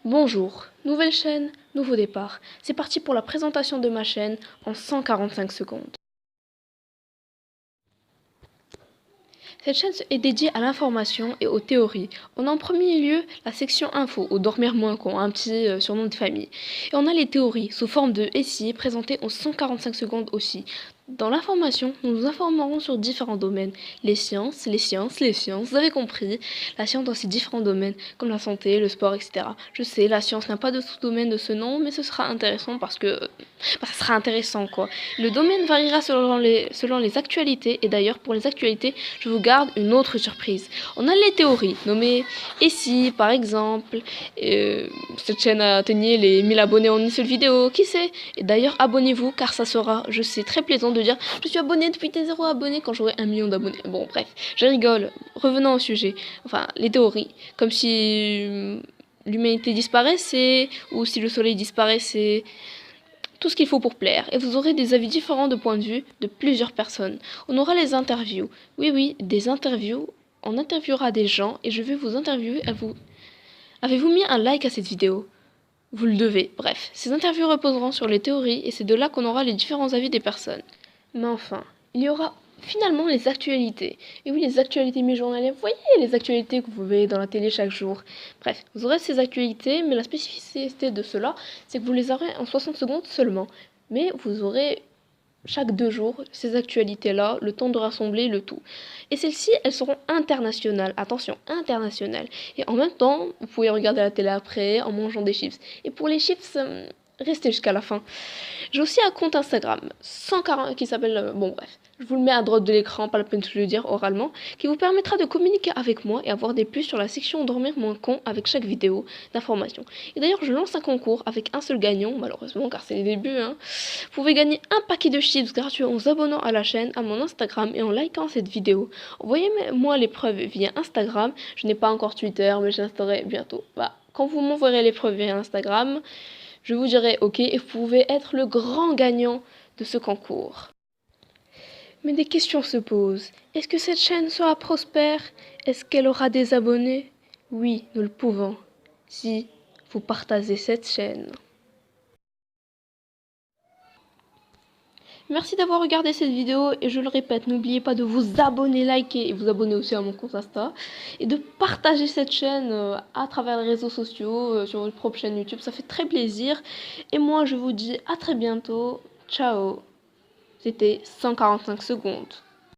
Bonjour, nouvelle chaîne, nouveau départ. C'est parti pour la présentation de ma chaîne en 145 secondes. Cette chaîne est dédiée à l'information et aux théories. On a en premier lieu la section info, ou dormir moins con, un petit surnom de famille. Et on a les théories, sous forme de SI, présentées en 145 secondes aussi. Dans l'information, nous nous informerons sur différents domaines. Les sciences, vous avez compris. La science dans ces différents domaines, comme la santé, le sport, etc. Je sais, la science n'a pas de sous-domaine de ce nom, mais ce sera intéressant parce que... ça sera intéressant, quoi. Le domaine variera selon les actualités, et d'ailleurs, pour les actualités, je vous garde une autre surprise. On a les théories, nommées ici, par exemple. Cette chaîne a atteigné les 1000 abonnés en une seule vidéo, qui sait? Et d'ailleurs, abonnez-vous, car ça sera, je sais, très plaisant de dire « Je suis abonné depuis tes 0 abonnés » quand j'aurai 1 million d'abonnés. Bon, bref, je rigole. Revenons au sujet. Enfin, les théories. Comme si l'humanité disparaissait, ou si le soleil disparaissait... Tout ce qu'il faut pour plaire, et vous aurez des avis différents de point de vue de plusieurs personnes. On aura les interviews. Oui, des interviews. On interviewera des gens, et je vais vous interviewer à vous. Avez-vous mis un like à cette vidéo? Vous le devez. Bref, ces interviews reposeront sur les théories, et c'est de là qu'on aura les différents avis des personnes. Mais enfin, il y aura finalement les actualités. Et oui, les actualités mi-journalières, vous voyez les actualités que vous voyez dans la télé chaque jour. Bref, vous aurez ces actualités, mais la spécificité de cela, c'est que vous les aurez en 60 secondes seulement. Mais vous aurez chaque 2 jours ces actualités-là, le temps de rassembler le tout. Et celles-ci, elles seront internationales. Attention, internationales. Et en même temps, vous pouvez regarder la télé après en mangeant des chips. Et pour les chips, restez jusqu'à la fin. J'ai aussi un compte Instagram 140 qui s'appelle... bon bref, je vous le mets à droite de l'écran, pas la peine de le dire oralement, qui vous permettra de communiquer avec moi et avoir des plus sur la section Dormir moins con avec chaque vidéo d'information. Et d'ailleurs, je lance un concours avec un seul gagnant, malheureusement car c'est les débuts. Vous pouvez gagner un paquet de chips gratuits en vous abonnant à la chaîne, à mon Instagram et en likant cette vidéo. Envoyez-moi les preuves via Instagram. Je n'ai pas encore Twitter, mais je l'installerai bientôt. Quand vous m'envoierez les preuves via Instagram, je vous dirai ok et vous pouvez être le grand gagnant de ce concours. Mais des questions se posent. Est-ce que cette chaîne sera prospère? Est-ce qu'elle aura des abonnés? Oui, nous le pouvons. Si vous partagez cette chaîne. Merci d'avoir regardé cette vidéo et je le répète, n'oubliez pas de vous abonner, liker et vous abonner aussi à mon compte Insta et de partager cette chaîne à travers les réseaux sociaux, sur votre propre chaîne YouTube, ça fait très plaisir. Et moi je vous dis à très bientôt, ciao. C'était 145 secondes.